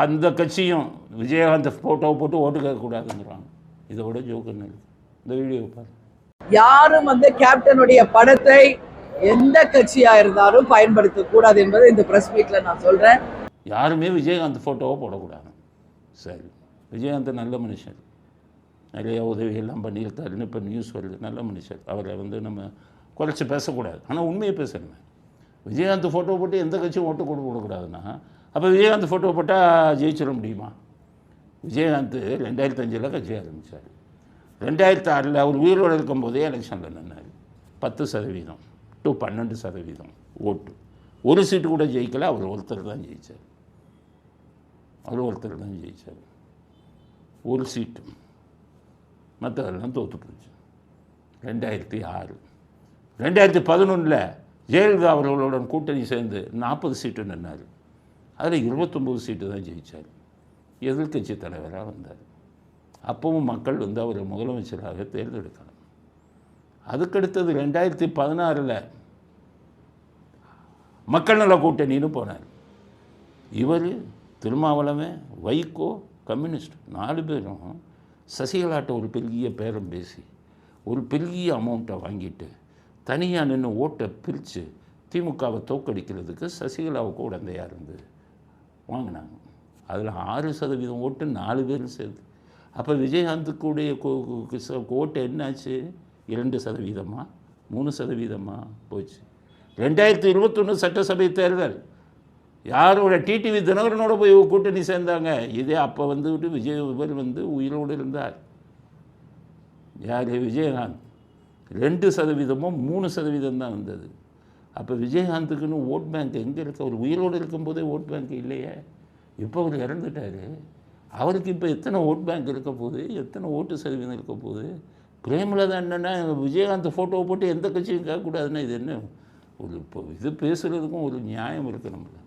அந்த கட்சியும் விஜயகாந்த் ஃபோட்டோவை போட்டு ஓட்டு கேட்கக்கூடாதுங்கிறாங்க. இதை விட ஜோக்குன்னு இருக்குது. இந்த வீடியோ பாரு. யாரும் கேப்டனுடைய படத்தை எந்த கட்சியா இருந்தாலும் பயன்படுத்தக்கூடாது என்பதை இந்த பிரஸ் மீட்ல நான் சொல்றேன். யாருமே விஜயகாந்த் ஃபோட்டோவை போடக்கூடாது. சரி, விஜயகாந்த் நல்ல மனுஷன், நிறைய உதவியெல்லாம் பண்ணியிருக்காருன்னு இப்போ நியூஸ் வருது. நல்ல மனுஷன், அவரை நம்ம குறைச்சி பேசக்கூடாது. ஆனால் உண்மையை பேசணுமே. விஜயகாந்த் ஃபோட்டோ போட்டு எந்த கட்சியும் ஓட்டு கொடுக்கக்கூடாதுன்னா அப்போ விஜயகாந்த் ஃபோட்டோ போட்டால் ஜெயிச்சிட முடியுமா? விஜயகாந்த் 2005 கட்சி ஆரம்பித்தார். 2006 அவர் உயிரோடு இருக்கும்போதே எலெக்ஷனில் நின்னார். 10% to 12% ஓட்டு. ஒரு சீட்டு கூட ஜெயிக்கலை. அவர் ஒருத்தர் தான் ஜெயித்தார். ஒரு சீட்டு, மற்றவரெல்லாம் தோற்று போச்சு. 2006 2011 ஜெயலலிதா அவர்களுடன் கூட்டணி சேர்ந்து 40 சீட்டு நின்னார். அதில் 29 சீட்டு தான் ஜெயித்தார். எதிர்கட்சி தலைவராக வந்தார். அப்பவும் மக்கள் அவரை முதலமைச்சராக தேர்ந்தெடுக்கலாம். அதுக்கடுத்தது 2016 மக்கள் நல கூட்டணின்னு போனார். இவர், திருமாவளவன், வைகோ, கம்யூனிஸ்ட் 4 பேரும் சசிகலாட்ட ஒரு பெரிய பேரம் பேசி ஒரு பெரிய அமௌண்ட்டை வாங்கிட்டு தனியாக நின்று ஓட்டை பிரித்து திமுகவை தோக்கடிக்கிறதுக்கு சசிகலாவுக்கு உடந்தையாக இருந்து வாங்கினாங்க. அதில் 6% ஓட்டு 4 பேரும் சேர்ந்து. அப்போ விஜயகாந்துக்குடைய ஓட்டு என்னாச்சு? 2%, 3% போச்சு. 2021 சட்டசபை தேர்தல் யாரோட டிடிவி தினகரனோட போய் கூட்டணி சேர்ந்தாங்க. இதே அப்போ விஜய் உயிரோடு இருந்தார். யார்? விஜயகாந்த். 2% 3% தான் வந்தது. அப்போ விஜயகாந்துக்குன்னு ஓட் பேங்க் எங்கே இருக்க? அவர் உயிரோடு இருக்கும்போதே ஓட் பேங்க் இல்லையே. இப்போ அவர் இறந்துட்டார். அவருக்கு இப்போ எத்தனை ஓட் பேங்க் இருக்க போகுது? எத்தனை ஓட்டு சதவீதம் இருக்க போகுது? பிரேமலதா என்னென்னா விஜயகாந்த் ஃபோட்டோவை போட்டு எந்த கட்சியும் கேட்கக்கூடாதுன்னா இது என்ன? ஒரு இப்போ இது பேசுகிறதுக்கும் ஒரு நியாயம் இருக்குது நம்மளுக்கு.